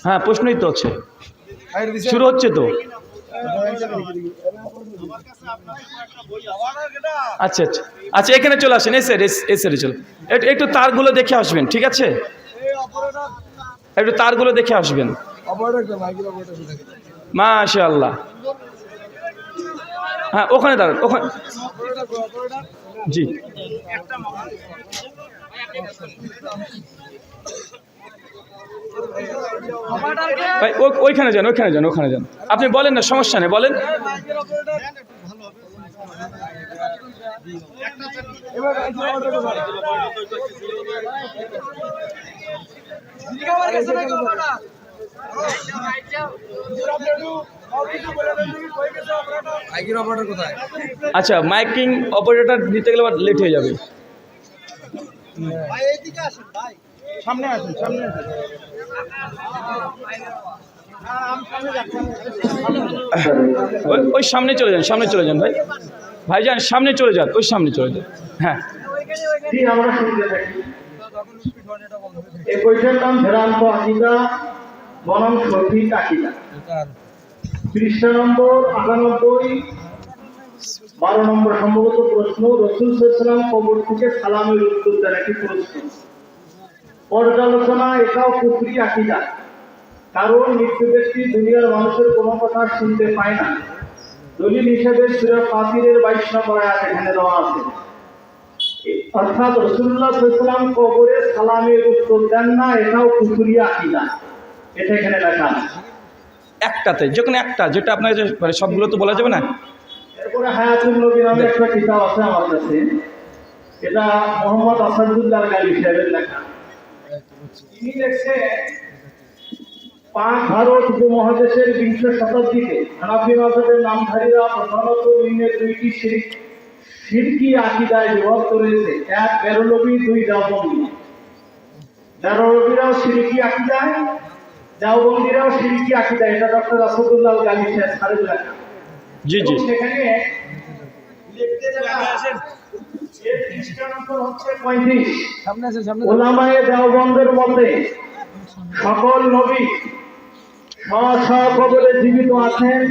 হ্যাঁ, প্রশ্নই তো হচ্ছে, শুরু হচ্ছে তো। আচ্ছা আচ্ছা আচ্ছা, এখানে চলে আসেন, এসে চলে, একটু তারগুলো দেখে আসবেন, ঠিক আছে? একটু তারগুলো দেখে আসবেন। মাশাআল্লাহ। হ্যাঁ, ওখানে দাঁড়ান, ওখানে। জি, ভাই ওইখানে যান, ওখানে যান। আপনি বলেন না, সমস্যা নেই, বলেন। আচ্ছা, মাইকিং অপারেটর নিতে গেলে লেট হয়ে যাবে। সামনে আসুন, সামনে আসুন। ওই সামনে চলে যান, সামনে চলে যান ভাই, ভাইজান সামনে চলে যান, ওই সামনে চলে যান। হ্যাঁ, আমরা শুনতে থাকি। এই বইটার নাম ভেদান্ত আকিদা বনাম সঠিক আকিদা, পৃষ্ঠা নম্বর 98, 12 নম্বর সম্ভবত প্রশ্ন। রাসূল সাল্লাল্লাহু আলাইহি ওয়াসাল্লাম কবর থেকে সালামের উত্তর দেন, একটি প্রশ্ন। পর্যালোচনা, এটাও কুফরি আকিদা, কারণ মৃত্যু ব্যক্তি দুনিয়ার মানুষের কোনো কথা শুনতে পায় না। দলিল হিসেবে সূরা ফাতিরের 22 নম্বর আয়াত এখানে দেওয়া আছে। অর্থাৎ রাসূলুল্লাহ সাল্লাল্লাহু আলাইহি ওয়াসাল্লাম কবরে সালামের উত্তর দেন না, এটাও কুফরি আকিদা, এটা এখানে লেখা আছে। একটাতে, যে কোনো একটা, যেটা আপনার মানে সবগুলো তো বলা যাবে না। এরপরে হায়াতুন নবী নামে একটা কিতাব আছে আমার কাছে, এটা মোহাম্মদ আসাদুল্লাহ গালি সাহেবের লেখা। তিনি লেখছে, পাক ভারত উপমহাদেশের 20 শতাব্দীতে হানাফি মাযহাবের নামধারীরা প্রধানত নিম্নে দুইটি শিরকি আকিদায় বিভক্ত রয়েছে। এক, বেরলভী, দুই, দেওবন্দি। বেরলভীরাও শিরকি আকিদায়, দেওবন্দিরাও শিরকি আকিদায়, এটা ডক্টর আসাদুল্লাহ গালি সাহেবের লেখা। জি জি, সেখানে লিখতে আসেন, এর পৃষ্ঠা নম্বর হচ্ছে 35। উলামায়ে দেওবন্দের মতে সকল নবী কবরে জীবিত আছেন,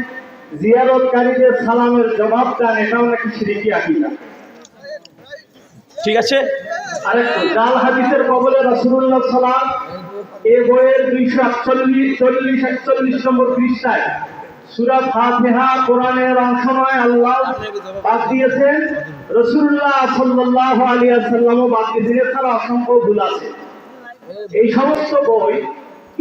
জিয়ারতকারীদের সালামের জবাব দেন, এটাও নাকি শিরকি আকিদা। ঠিক আছে। আরেকটু, জাল হাদিসের কবলে রাসূলুল্লাহ সালাম, এই বইয়ের 241 নম্বর পৃষ্ঠায় সূরা ফাতিহা কোরআনের অংশ নয়, আল্লাহ বাদ দিয়েছেন, রাসূলুল্লাহ সাল্লাল্লাহু আলাইহি ওয়াসাল্লামও বাদ দিয়েছেন, এছাড়া অসংখ্য ভুল আছে। এই সমস্ত বই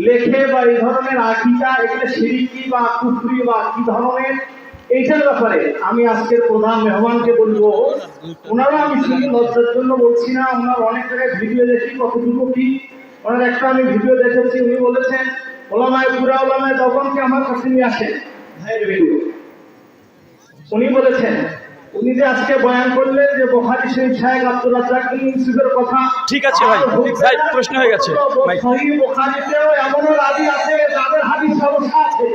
লেখে বা এই ধরনের আকিদা, এগুলো শিরকি বা কুফরি বা কি ধরনের, এইটার ব্যাপারে আমি আজকের প্রধান মেহমানকে বলবো। ওনারা, আমি শুধু লজ্জার জন্য বলছি না, ওনার অনেক জায়গায় ভিডিও দেখি, কতটুকু কি, ওনার একটা আমি ভিডিও দেখেছি, উনি বলেছেন ওলামায়ে পুরা ওলামায়ে দেওবন্দকে আমার কাছে নিয়ে আসেন, ভাইয়ের ভিডিও। উনি বলেছেন, উনি যে আজকে বয়ান করলেন যে বুখারী শরীফ শাইখ আব্দুর রাজ্জাক বিন ইউসুফের কথা, ঠিক আছে ভাই, ভাই প্রশ্ন হয়ে গেছে ভাই। সহিহ বুখারীতেও এমনও রাবী আছে যাদের হাদিস সমস্যা আছে।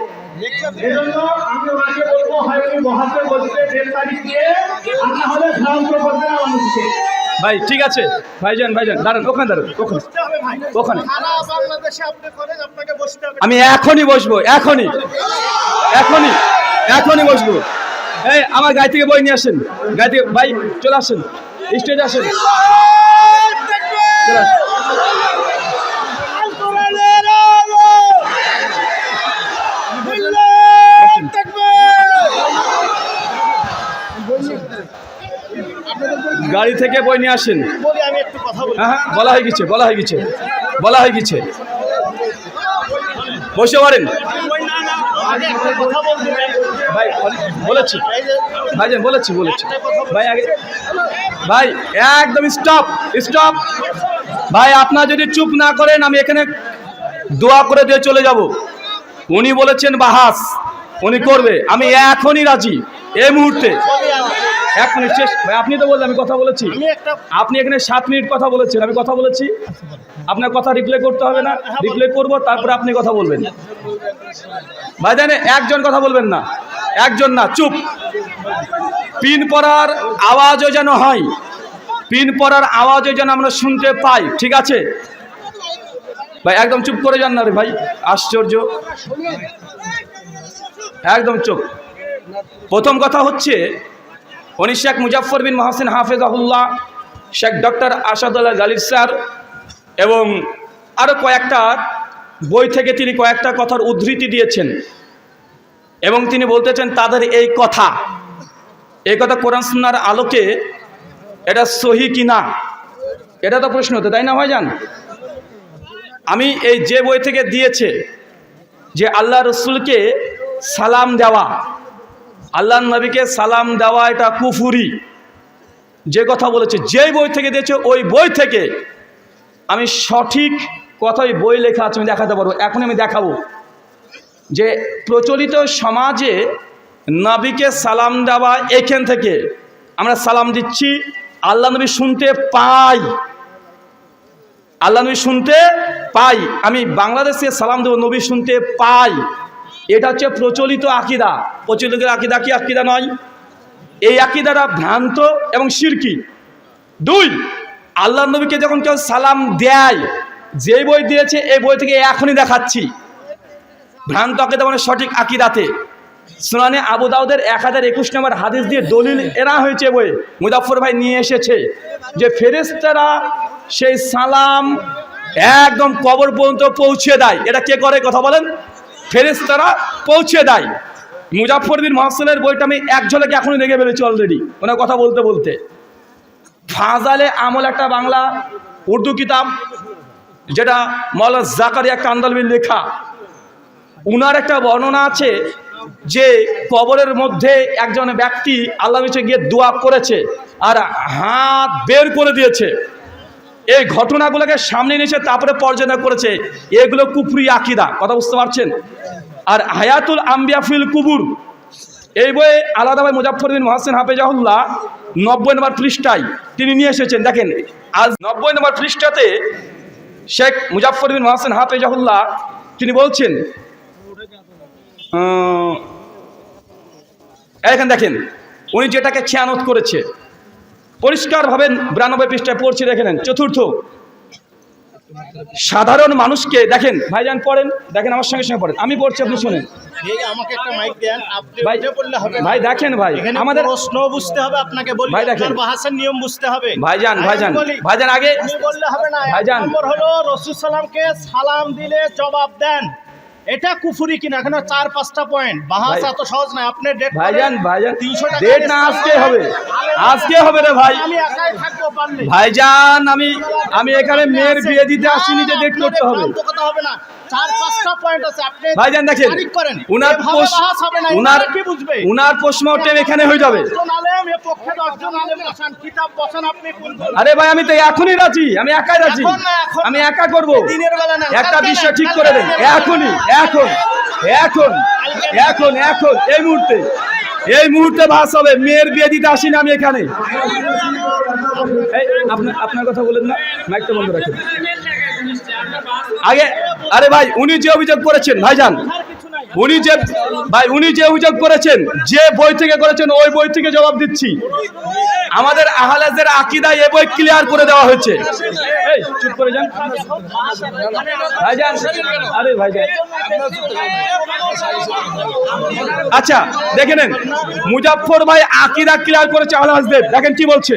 এজন্য আমি ওনাকে বলবো, হয় উনি মহাসে বলতে 1.5 তারিখ দিয়ে, আর না হলে ভ্রান্ত করবে না মানুষকে। ভাই ঠিক আছে, ভাইজান দাঁড়ান, ওখানে দাঁড়ান, ওখানে। আমি এখনই বসবো, এখনই বসবো। এই আমার গায়ে থেকে বই নিয়ে আসেন, গায়ে থেকে ভাই চলে আসেন, স্টেজে আসেন, চলে আসেন। গাড়ি থেকে বই নিয়ে আসেন। হ্যাঁ, বলা হয়ে গেছে। বসে পারেন ভাই, বলেছি ভাইজান, বলেছি ভাই আগে। ভাই একদম স্টপ ভাই, আপনারা যদি চুপ না করেন আমি এখানে দোয়া করে দিয়ে চলে যাব। উনি বলেছেন বাহাস উনি করবে, আমি এখনই রাজি, এই মুহূর্তে। 1 মিনিট শেষ ভাই, আপনি তো বললেন আমি কথা বলেছি, আপনি এখানে 7 মিনিট কথা বলেছেন, আমি কথা বলেছি, আপনার কথা রিপ্লাই করতে হবে না, রিপ্লাই করবো, তারপরে আপনি কথা বলবেন। ভাই জানে, একজন কথা বলবেন না, একজন না, চুপ। পিন পড়ার আওয়াজও যেন হয়, পিন পড়ার আওয়াজও যেন আমরা শুনতে পাই, ঠিক আছে? ভাই একদম চুপ করে যান না রে ভাই, আশ্চর্য, একদম চুপ। প্রথম কথা হচ্ছে উনি Sheikh Muzaffar bin Mohsin হাফেজাহুল্লাহ, Sheikh doctor Asadullah জালিল sir এবং আরও কয়েকটা বই থেকে তিনি কয়েকটা কথার উদ্ধৃতি দিয়েছেন এবং তিনি বলতেছেন তাদের এই কথা কোরআন সুন্নাহর আলোকে এটা সহি কি না, এটা তো প্রশ্ন হতো, তাই না ভাইজান? আমি এই যে বই থেকে দিয়েছে যে আল্লাহ রসুলকে সালাম দেওয়া, আল্লাহ নবীকে সালাম দেওয়া এটা কুফুরি, যে কথা বলেছে যেই বই থেকে দিয়েছে ওই বই থেকে আমি সঠিক কথাই বই লেখা আছে, আমি দেখাতে পারবো। এখন আমি দেখাবো যে প্রচলিত সমাজে নবীকে সালাম দেওয়া, এখান থেকে আমরা সালাম দিচ্ছি, আল্লাহ নবী শুনতে পাই, আল্লাহ নবী শুনতে পাই, আমি বাংলাদেশে সালাম দেবো নবী শুনতে পাই, এটা হচ্ছে প্রচলিত আকিদা। প্রচলিত আকিদা কি আকিদা নয়? এই আকিদাটা ভ্রান্ত এবং শিরকি। দুই, আল্লাহ নবীকে যখন কেউ সালাম দেয়, যে বই দিয়েছে এই বই থেকে এখনই দেখাচ্ছি, ভ্রান্ত আকিদা মানে সঠিক আকিদাতে। সুনানে আবু দাউদের 1021 নম্বর হাদিস দিয়ে দলিল এরা হয়েছে, বই মুজাফফর ভাই নিয়ে এসেছে যে ফেরেশতারা সেই সালাম একদম কবর পর্যন্ত পৌঁছে দেয়। এটা কে করে কথা বলেন? ফেরেশতারা পৌঁছে দেয়। মুজাফফর বিন মহসিনের বইটা আমি এক ঝলকে এখনই দেখে ফেলেছি অলরেডি, ওনার কথা বলতে বলতে। ফাজালে আমল একটা বাংলা উর্দু কিতাব, যেটা মৌলানা জাকারিয়া কান্দালবির লেখা, উনার একটা বর্ণনা আছে যে কবরের মধ্যে একজন ব্যক্তি আল্লাহ নিচে গিয়ে দোয়া করেছে আর হাত বের করে দিয়েছে। এই ঘটনাগুলোকে সামনে নিয়েছে, তারপরে পর্যালোচনা করেছে, এগুলো কুফরি আকিদা। কথা বুঝতে পারছেন? আর হায়াতুল আম্বিয়া ফিল কুবুর এই বইয়ে আলাদাভাবে মুজাফফর বিন মহসিন হাফেজাহুল্লাহ 90 নম্বর পৃষ্ঠায় তিনি নিয়ে এসেছেন। দেখেন আজ 90 নম্বর পৃষ্ঠাতে শেখ মুজাফফর বিন মহসিন হাফেজাহুল্লাহ তিনি বলছেন, এখানে দেখেন উনি যেটাকে খেয়ানত করেছে পরিষ্কারভাবে 92 পৃষ্ঠায় পড়ছি, দেখে নেন। চতুর্থ, সাধারণ মানুষকে দেখেন, ভাইজান পড়েন, দেখেন আমার সঙ্গে সঙ্গে পড়েন, আমি পড়ছি আপনি শুনেন। আমাকে একটা মাইক দেন, আপনি ভাই উঠে পড়লে হবে না। ভাই দেখেন ভাই, আমাদের প্রশ্ন বুঝতে হবে, আপনাকে বলি ভাই দেখেন ভাষার নিয়ম বুঝতে হবে। ভাইজান ভাইজান আগে আপনি বললে হবে না। ভাইজান, এক নম্বর হলো রাসূল সাল্লামকে সালাম দিলে জবাব দেন, এটা কুফরি কিনা, এখানে 4-5টা পয়েন্ট। বাহাসা তো সহজ না, আপনি ডেট ভাইজান 300 টাকা ডেট না, আজকে হবে, আজকে হবে রে ভাই। আমি একাই থাকবো পারলে। ভাইজান আমি এখানে মেয়ের বিয়ে দিতে আসিনি যে ডেট করতে হবে। কথা হবে না, 4-5টা পয়েন্ট আছে, আপনি ভাইজান দেখেন তারিখ করেন। উনার বাহাস হবে না, উনার কি বুঝবে? উনার পোস্টমর্টেম এখানে হয়ে যাবে। 10 জন আলেম, এ পক্ষে 10 জন আলেম বসান, কিতাব বসান, আপনি কোন বলেন? আরে ভাই আমি তো এখনই রাজি, আমি একাই রাজি, এখন না, এখন আমি একা করব। দিনের বেলা না, একটা কালকে বিষয় না, ঠিক কালকে করে দেন, না, এখনই, এখন এখন এখন এখন এই মুহূর্তে ভাস হবে। মেয়ের বিয়ে দিতে আসি না আমি এখানে। এই আপনার কথা বলেন না, মাইকটা বন্ধ রাখেন আগে। আরে ভাই উনি যে অভিযোগ করেছেন ভাইজান, উনি যে অভিযোগ করেছেন, যে বই থেকে করেছেন ওই বই থেকে জবাব দিচ্ছি। আমাদের আহলাদের আকীদায় এই বই ক্লিয়ার করে দেওয়া হয়েছে। এই চুপ করে যান ভাইজান, আরে ভাইজান আচ্ছা দেখে নেন, মুজাফফর ভাই আকীদা ক্লিয়ার করেছে আহলাদের। দেখেন কি বলছে।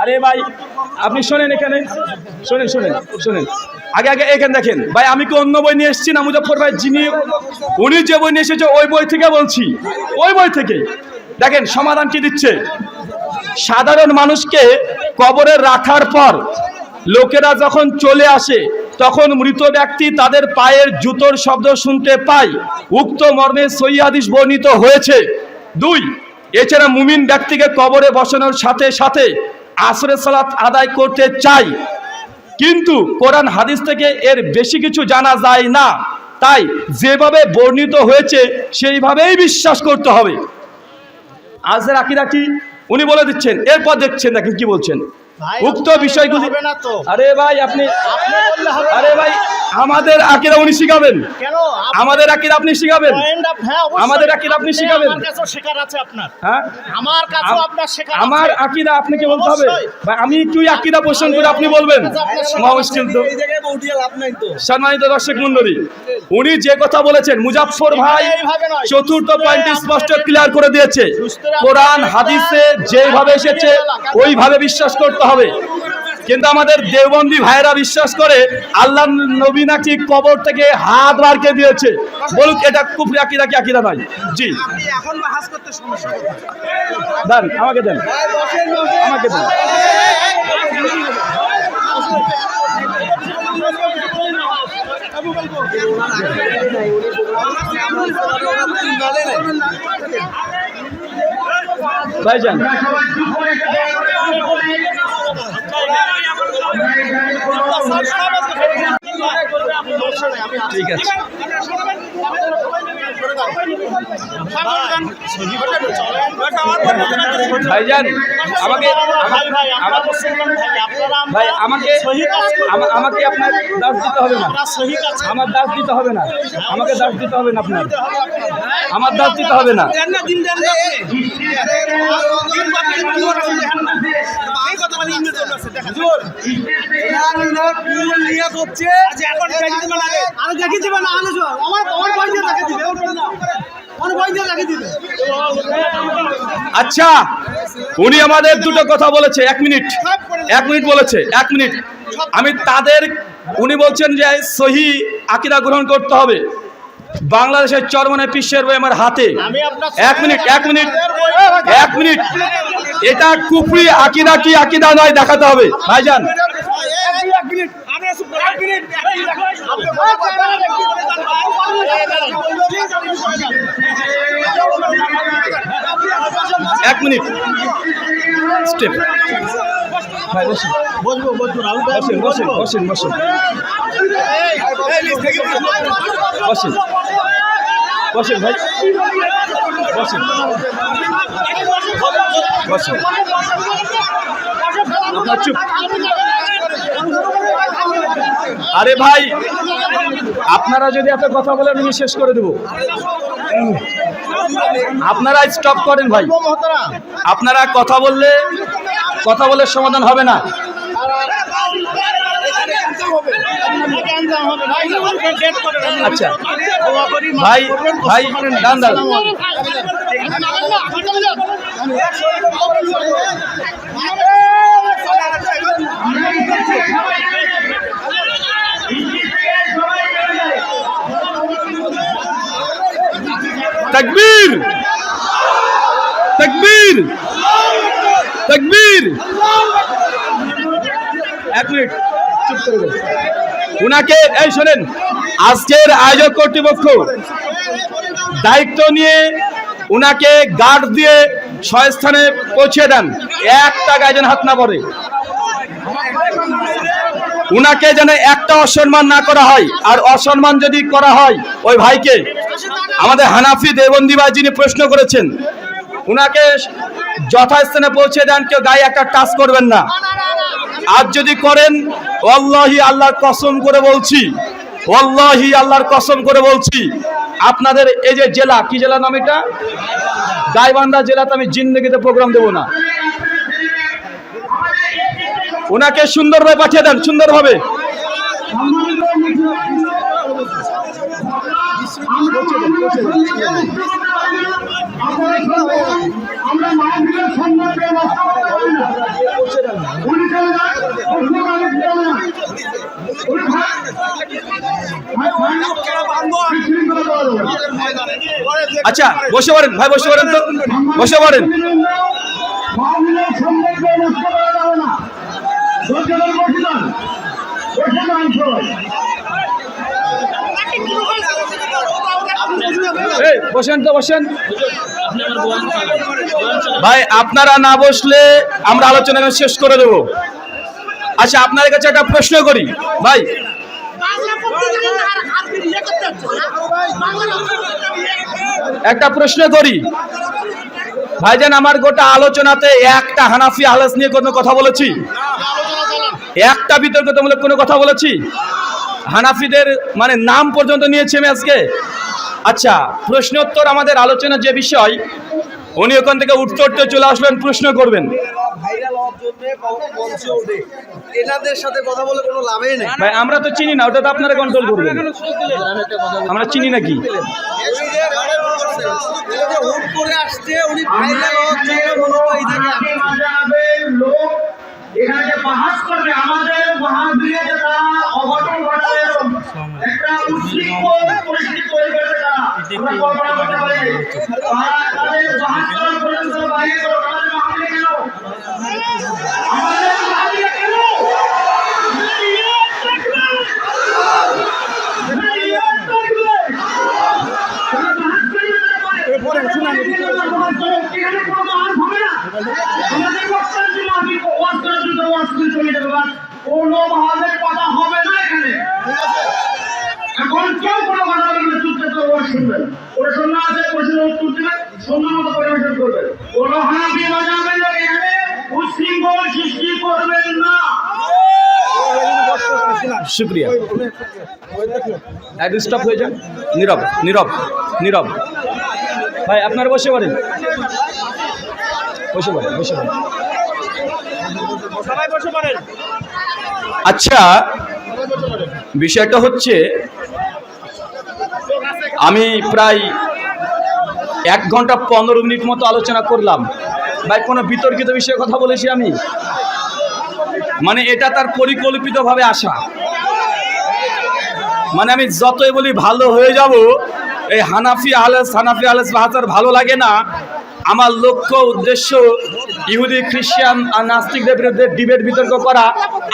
আরে ভাই আপনি শোনেন, এখানে শোনেন আগে এখানে দেখেন ভাই, আমি কি অন্য বই নিয়ে এসেছি না? মুজাফফর ভাই উনি যে বই নিয়ে এসেছে ওই বই থেকে বলছি, ওই বই থেকে দেখেন সমাধান কি দিচ্ছে। সাধারণ মানুষকে কবরে রাখার পর লোকেরা যখন চলে আসে তখন মৃত ব্যক্তি তাদের পায়ের জুতোর শব্দ শুনতে পায়, উক্ত মর্মে সহিহ হাদিস বর্ণিত হয়েছে। 2, এছাড়া মুমিন ব্যক্তিকে কবরে বসানোর সাথে সাথে আসরের সালাত আদায় করতে চাই, কিন্তু কোরআন হাদিস থেকে এর বেশি কিছু জানা যায় না, তাই যেভাবে বর্ণিত হয়েছে সেইভাবেই বিশ্বাস করতে হবে। আজের আকীদা কি উনি বলে দিচ্ছেন, এরপর দেখছেন দেখেন কি বলছেন। উক্ত বিষয়গুলি, আরে ভাই আপনি, আরে ভাই আমাদের আকীদা উনি শিখাবেন, কেন আমাদের আকীদা আপনি শিখাবেন, হ্যাঁ, অবশ্যই। আমাদের আকীদা আপনি শিখাবেন। আমার কাছেও শেখার আছে আপনার, হ্যাঁ আমার কাছেও আপনার শেখার আছে। আমার আকীদা আপনাকে বলতে হবে অবশ্যই। ভাই, আমি একটু কোশ্চেন পোষণ করে আপনি বলবেন, মুশকিল তো। সম্মানিত দর্শক মণ্ডলী, উনি যে কথা বলেছেন মুজাফফর ভাই এইভাবে নয়। চতুর্থ পয়েন্টে স্পষ্ট ক্লিয়ার করে দিয়েছে, কোরআন হাদিসে যেভাবে এসেছে ওইভাবে বিশ্বাস করতে হবে। কিন্তু আমাদের দেওবন্দি ভাইরা বিশ্বাস করে আল্লাহ নবী নাকি কবর থেকে হাত বার করে দিয়েছে। বলুক এটা কুফরি আকীদা কি আকীদা নয়? জি এখন বাহাস করতে সমস্যা দেন, আমাকে দেন, আমাকে দেন। ভাইজান ঠিক আছে, ভাইজান আমাকে ভাই আমাকে আমাকে আপনার দাস দিতে হবে না, আমার দাস দিতে হবে না, আমাকে দাস দিতে হবে না, আপনার আমার দাস দিতে হবে না। আচ্ছা উনি আমাদের দুটো কথা বলেছে, 1 মিনিট বলেছে, 1 মিনিট। আমি তাদের, উনি বলছেন যে সহি আকীদা গ্রহণ করতে হবে। বাংলাদেশের চরমনে পিসের বই আমার হাতে। 1 মিনিট, এটা কুফরি আকীদা কি আকীদা নয় দেখাতে হবে ভাইজান। এক মিনিট স্টেপ ভাই, বসেন বসেন বসেন বসেন বসেন বসেন বসেন ভাই, বসেন বসেন, আপনার চুপ। আরে ভাই আপনারা যদি এত কথা বলেন আমি শেষ করে দেব। আপনারা স্টপ করেন ভাই, আপনারা কথা বললে সমাধান হবে না। আচ্ছা ভাই ভাই দান দান। তাকবীর তাকবীর তাকবীর। 1 মিনিট চুপ করে দেন। উনাকে এই শোনেন, আজকের আয়োজক কর্তৃপক্ষ দায়িত্ব নিয়ে উনাকে গার্ড দিয়ে স্থানে পৌঁছে দেন, 1 টাকা যেন হাত না পড়ে। উনাকে যেন একটা অসম্মান না করা হয়, আর অসম্মান যদি করা হয় ওই ভাইকে, আমাদের হানাফি দেওবন্দি ভাই যিনি প্রশ্ন করেছেন, উনাকে যথাস্থানে পৌঁছে দেন, কেউ গায়ে একটা টাচ করবেন না। আর যদি করেন ওয়াল্লাহি আল্লাহর কসম করে বলছি, ওয়াল্লাহি আল্লাহর কসম করে বলছি, আপনাদের এই যে জেলা, কি জেলা নাম এটা, গাইবান্ধা জেলাতে আমি জিন্দেগিতে প্রোগ্রাম দেব না। ওনাকে সুন্দরভাবে পাঠিয়ে দেন, সুন্দরভাবে। আচ্ছা বসে পড়েন ভাই, বসে পড়েন তো, বসে পড়েন। বসেন তো, বসেন ভাই। আপনারা না বসলে আমরা আলোচনা শেষ করে দেব। আচ্ছা আপনার কাছে একটা প্রশ্ন করি ভাই, একটা প্রশ্ন করি ভাইজান, আমার গোটা আলোচনাতে একটা হানাফি আহলাস নিয়ে কোনো কথা বলেছি? একটা বিতর্কতামূলক কোনো কথা বলেছি? হানাফিদের মানে নাম পর্যন্ত নিয়েছি আমি আজকে। আচ্ছা, প্রশ্নোত্তর আমাদের আলোচনার যে বিষয়, উনি ওখান থেকে উঠতে উঠতে চলে আসবেন, প্রশ্ন করবেন। ভাইরাল হওয়ার জন্য মঞ্চে ওঠে, এনাদের সাথে কথা বলে কোনো লাভই নেই। ভাই আমরা তো চিনি না, ওটা তো আপনারা কন্ট্রোল করবেন। আমরা চিনি নাকি? হুট করে আসছে, উনি ভাইরাল হওয়ার জন্য মূলত এটাকে লোক এখানে যে বাহাস করবে আমাদের মহাবীরে তারা অঘটন ঘটাবে, একটা উচ্ছৃঙ্খল পরিস্থিতি তৈরি করবে তারা। আমরা কল্পনা করতে পারি তাদের বাহাস করার পর্যন্ত বাইরে করো। আমাদের মহাবীরে কেন? আমাদের মহাবীরে কেন? কোনো ভাবে কথা হবে না এখানে। এখন কেউ কোনো কথা বলবে, চুপচাপ ওয়াজ শুনবেন। প্রশ্ন আছে, প্রশ্নের উত্তর দিবেন, সুন্দর মতো পরিবেশন করবেন। কোনো হানাফি মাযহাবের লোক এখানে উচ্ছৃঙ্খল সৃষ্টি করবেন না। শুক্রিয়া। একটু স্টপ হয়ে যান, নীরব নীরব নীরব। ভাই আপনারা বসে পড়েন, বসে পড়েন, বসে পড়েন। সবাই বসে পড়েন। আচ্ছা, বিষয়টা হচ্ছে আমি প্রায় 1 ঘন্টা 15 মিনিট মতো আলোচনা করলাম। ভাই কোনো বিতর্কিত বিষয়ে কথা বলেছি আমি? মানে এটা তার পরিকল্পিতভাবে আসা। মানে আমি যতই বলি ভালো হয়ে যাব, এই হানাফি আহলেস বাহাতার ভালো লাগে না। আমার লক্ষ্য উদ্দেশ্য ইহুদি খ্রিস্টান আর নাস্তিকদের বিরুদ্ধে ডিবেট বিতর্ক করা।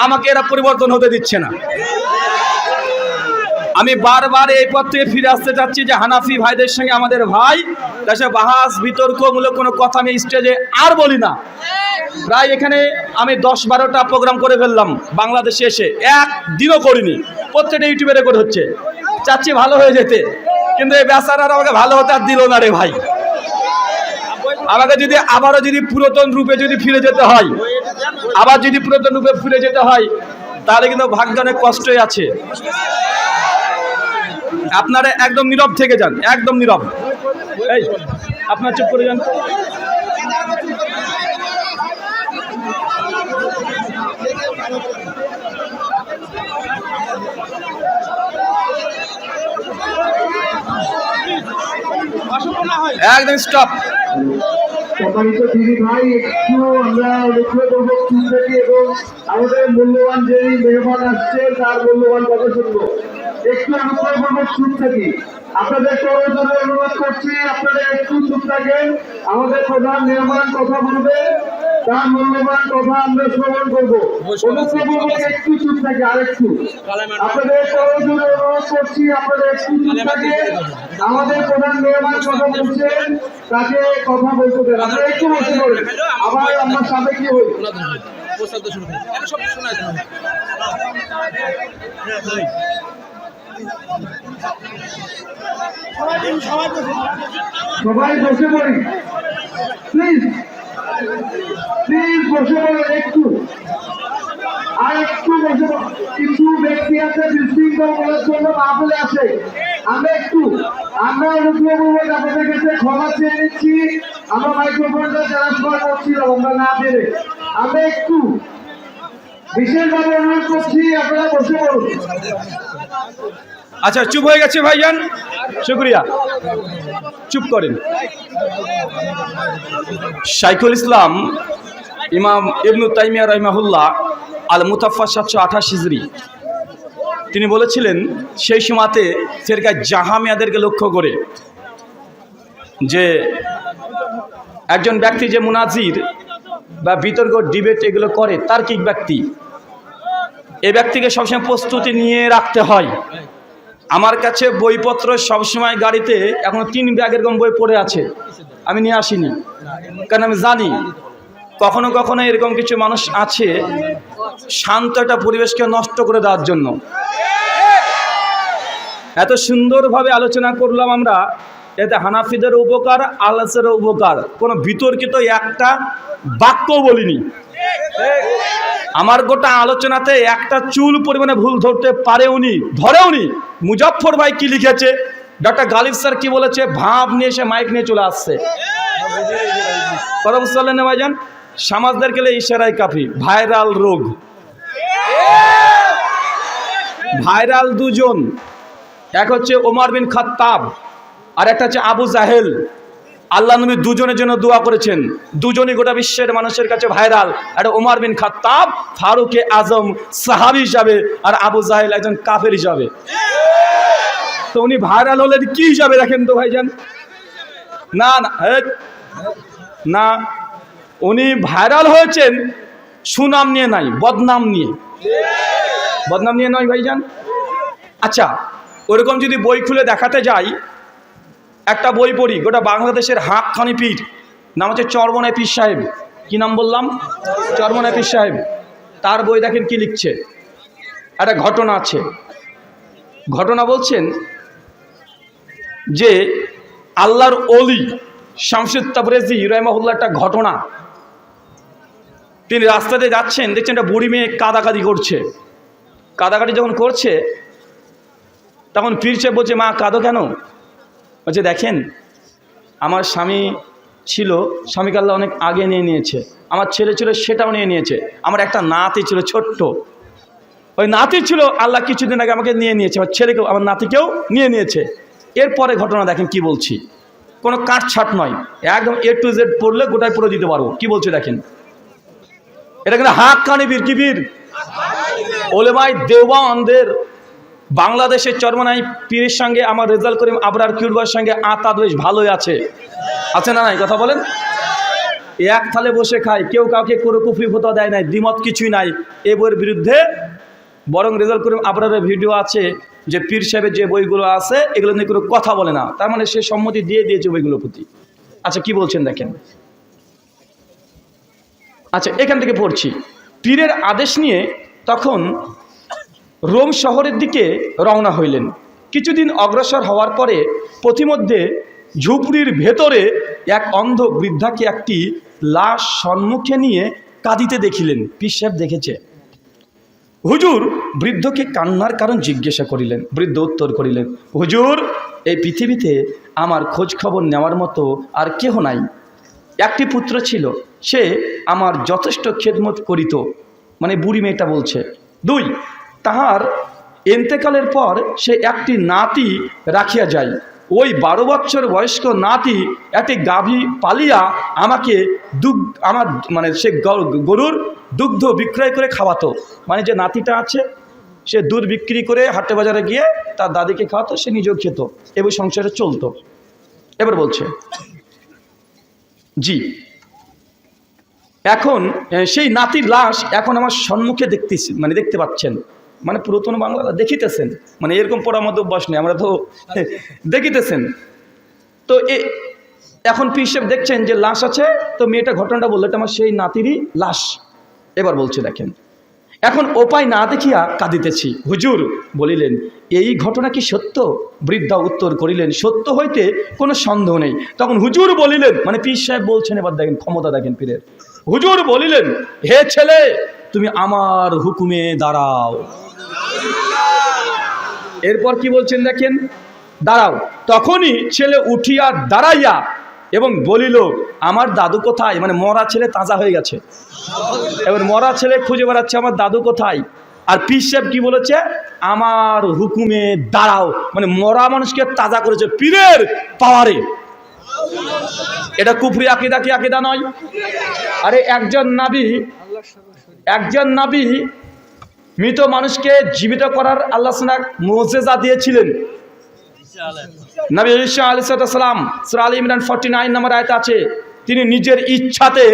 আমাকে এরা পরিবর্তন হতে দিচ্ছে না। আমি বারবার এই পথ থেকে ফিরে আসতে চাচ্ছি যে হানাফি ভাইদের সঙ্গে আমাদের ভাই, দেশে বাহাস বিতর্কমূলক কোনো কথা আমি স্টেজে আর বলি না। প্রায় এখানে আমি 10-12টা প্রোগ্রাম করে ফেললাম বাংলাদেশে এসে, একদিনও করিনি। প্রত্যেকটা ইউটিউবে রেকর্ড হচ্ছে। চাচ্ছি ভালো হয়ে যেতে, কিন্তু এই বেচারারা আমাকে ভালো হতে আর দিল না রে ভাই। আমাকে যদি আবারও যদি পুরাতন রূপে যদি ফিরে যেতে হয়, আবার যদি পুরাতন রূপে ফিরে যেতে হয়, তাহলে কিন্তু ভাগ্য অনেক কষ্টই আছে। আপনারা একদম নীরব থেকে যান, একদম নীরব। এই আপনার চুপ করে যান। একদম স্টপ। সম্মানিত দিদি ভাই, একটু আমরা লক্ষ্য করবো থেকে, এবং আমাদের মূল্যবান যে মেহমান আসছে তার মূল্যবান কথা শুনবো। একটু অনুগ্রহ করবো চুপ থাকি। আপনাদের করজোরে অনুরোধ করছি, আপনারা একটু চুপ থাকেন। আমাদের প্রধান মেহমান কথা বলবে, তার মূল্যবান কথা আমরা শ্রবণ করবো। অনুগ্রহ করবো একটু চুপ থাকে, আরেকটু আপনাদের করজোরে অনুরোধ করছি, আপনারা একটু চুপ থাকেন। আমাদের প্রধান মেহমান কথা বলছেন, তাকে কথা বলতে দেন। আমরা একটু বসে পড়ি, আবার আমরা সাথে কি হই। সবাই বসে পড়ি, প্লিজ প্লিজ বসে পড়ুন একটু, আর একটু বসে পড়ুন। কিছু ব্যক্তি আছে বিশৃঙ্খল করার জন্য মাহফিলে আসে। আমরা অনুগ্রহপূর্বক আপনাদের কাছে ক্ষমা চেয়ে নিচ্ছি। আমরা মাইক্রোফোনটা ট্রান্সফার করছিলাম, আমরা না পেরে। আমরা একটু বিশেষভাবে অনুরোধ করছি, আপনারা বসে পড়ুন। আচ্ছা, চুপ হয়ে গেছে ভাইজান, শুক্রিয়া। চুপ করেন। শাইখুল ইসলাম ইমাম ইবনু তাইমিয়া রাহিমাহুল্লাহ আল মুতাফা 728 হিজরি, তিনি বলেছিলেন সেই সময়তে ফেরকা জাহামিয়াদেরকে লক্ষ্য করে যে একজন ব্যক্তি যে মুনাজির বা বিতর্ক ডিবেট এগুলো করে, তার্কিক ব্যক্তি, এই ব্যক্তিকে সবসময় প্রস্তুতি নিয়ে রাখতে হয়। আমার কাছে বইপত্র সবসময় গাড়িতে এখন 3 ব্যাগ এরকম বই পড়ে আছে, আমি নিয়ে আসিনি, কারণ আমি জানি কখনো কখনো এরকম কিছু মানুষ আছে শান্ত একটা পরিবেশকে নষ্ট করে দেওয়ার জন্য। এত সুন্দরভাবে আলোচনা করলাম আমরা, এতে হানাফিদের উপকার, আহলেসেরও উপকার, কোনো বিতর্কিত একটা বাক্য বলিনি। আমার গোটা আলোচনাতে একটা চুল পরিমাণে ভুল ধরতে পারেওনি, ধরেওনি। মুজফ্ফর ভাই কি লিখেছে, ডক্টর গালিব স্যার কি বলেছে, ভাব নিয়ে এসে মাইক নিয়ে চলে আসছে। কথা বুঝতে পারলেন না ভাইজান? সমাজদের গেলে ইশারায় কাফি। ভাইরাল রোগ, ভাইরাল দুজন, এক হচ্ছে ওমর বিন খাত্তাব আর একটা হচ্ছে আবু জাহেল। আল্লাহ নবী দুজনের জন্য দোয়া করেছেন, দুজনই গোটা বিশ্বের মানুষের কাছে ভাইরাল। একটা ওমর বিন খাত্তাব ফারুকে আজম সাহাবী হিসাবে, আর আবু জাহেল একজন কাফের হিসাবে। তো উনি ভাইরাল হলেন কি হিসাবে দেখেন তো ভাইজান? না না না, উনি ভাইরাল হয়েছেন সুনাম নিয়ে নাই, বদনাম নিয়ে। বদনাম নিয়ে নয় ভাইজান। আচ্ছা, ওরকম যদি বই খুলে দেখাতে যাই, একটা বই পড়ি, গোটা বাংলাদেশের হাঁকখানি পীর, নাম হচ্ছে চরমনাই পীর সাহেব। কি নাম বললাম? চরমনাই পীর সাহেব। তার বই দেখেন কি লিখছে। একটা ঘটনা আছে, ঘটনা বলছেন যে আল্লাহর ওলি শামসুদ তাবরেজি রাহিমাহুল্লাহ একটা ঘটনা। তিনি রাস্তাতে যাচ্ছেন, দেখছেন একটা বুড়ি মেয়ে কাদাকাদি করছে। কাদাকাদি যখন করছে তখন পীর সাহেব বলছে, মা কাঁদো কেন? বলছে, দেখেন আমার স্বামী ছিল, স্বামীকে আল্লাহ অনেক আগে নিয়ে নিয়েছে, আমার ছেলে ছিল সেটাও নিয়ে নিয়েছে, আমার একটা নাতি ছিল ছোট্ট, ওই নাতি ছিল আল্লাহ কিছুদিন আগে আমাকে নিয়ে নিয়েছে, আমার ছেলেকেও আমার নাতিকেও নিয়ে নিয়েছে। এরপরে ঘটনা দেখেন কি বলছি, কোনো কাটছাট নয়, একদম A to Z পড়লে গোটায় পড়ে দিতে পারবো। কি বলছে দেখেন, এটা কিন্তু হাক্কানি বীর। কি বীর? ওলেমাই দেওয়ানদের বাংলাদেশের চরমনাই পীরের সঙ্গে আমার রেজাল করিম আবরার কিউরবার সঙ্গে আতাদ বেশ ভালোই আছে না নাই? কথা বলেন। এক থালে বসে খায়, কেউ কাউকে কোনো কুফরি ফতোয়া দেয় নাই, দ্বিমত কিছুই নাই এ বইয়ের বিরুদ্ধে। বরং রেজাল করিম আবরারের ভিডিও আছে যে পীর সাহেবের যে বইগুলো আছে এগুলো নিয়ে কোনো কথা বলে না, তার মানে সে সম্মতি দিয়ে দিয়েছে বইগুলোর প্রতি। আচ্ছা কি বলছেন দেখেন। আচ্ছা এখান থেকে পড়ছি, পীরের আদেশ নিয়ে তখন রোম শহরের দিকে রওনা হইলেন। কিছুদিন অগ্রসর হওয়ার পরে পথিমধ্যে ঝুপড়ির ভেতরে এক অন্ধ বৃদ্ধাকে একটি লাশ সম্মুখে নিয়ে কাঁদিতে দেখিলেন। পীর সাহেব দেখেছে। হুজুর বৃদ্ধকে কান্নার কারণ জিজ্ঞাসা করিলেন। বৃদ্ধ উত্তর করিলেন, হুজুর এই পৃথিবীতে আমার খোঁজ খবর নেওয়ার মতো আর কেহ নাই। একটি পুত্র ছিল, সে আমার যথেষ্ট খেদমত করিত, মানে বুড়ি মেয়েটা বলছে। 2, তাহার এন্তেকালের পর সে একটি নাতি রাখিয়া যায়। ওই 12 বছর বয়স্ক নাতি একটি গাভী পালিয়া আমাকে আমার মানে সে গরুর দুগ্ধ বিক্রয় করে খাওয়াতো। মানে যে নাতিটা আছে সে দুধ বিক্রি করে হাটে বাজারে গিয়ে তার দাদিকে খাওয়াতো, সে নিজেও খেত, এবং সংসারে চলতো। এবার বলছে, জি এখন সেই নাতির লাশ এখন আমার সম্মুখে দেখতে পাচ্ছেন, মানে পুরাতন বাংলা দেখিতেছেন, মানে এরকম পড়ার মধ্যে অভ্যাস নেই, আমরা তো দেখিতেছেন। তো এখন পীর সাহেব দেখছেন যে লাশ আছে, তো মেয়েটা ঘটনাটা বললো এটা আমার সেই নাতিরই লাশ। এবার বলছে দেখেন, এখন উপায় না দেখিয়া কাঁদিতেছি। হুজুর বলিলেন, এই ঘটনা কি সত্য? বৃদ্ধা উত্তর করিলেন, সত্য হইতে কোনো সন্দেহ নেই। তখন হুজুর বলিলেন, মানে পীর সাহেব বলছেন, এবার দেখেন ক্ষমতা দেখেন পীরের। হুজুর বলিলেন, হে ছেলে তুমি আমার হুকুমে দাঁড়াও। এরপর কি বলছেন দেখেন, দাঁড়াও। তখনই ছেলে উঠিয়া দাঁড়াইয়া এবং বলিল, আমার দাদু কোথায়? মানে মরা ছেলে তাজা হয়ে গেছে, এবার মরা ছেলে খুঁজে বেড়াচ্ছে আমার দাদু কোথায়। আর পীর সাহেব কি বলেছে, আমার হুকুমে দাঁড়াও, মানে মরা মানুষকে তাজা করেছে পীরের পাওয়ারে। এটা কুফরি আকীদা কি আকীদা নয়? আরে একজন নবী মৃত মানুষকে জীবিত করার আল্লাহ সুবহানাহু মুজিজা দিয়েছিলেন। নবী ঈসা আলাইহিস সালাম সূরা আলে ইমরান 49 নম্বর আয়াতে আছে, তিনি নিজের ইচ্ছাতে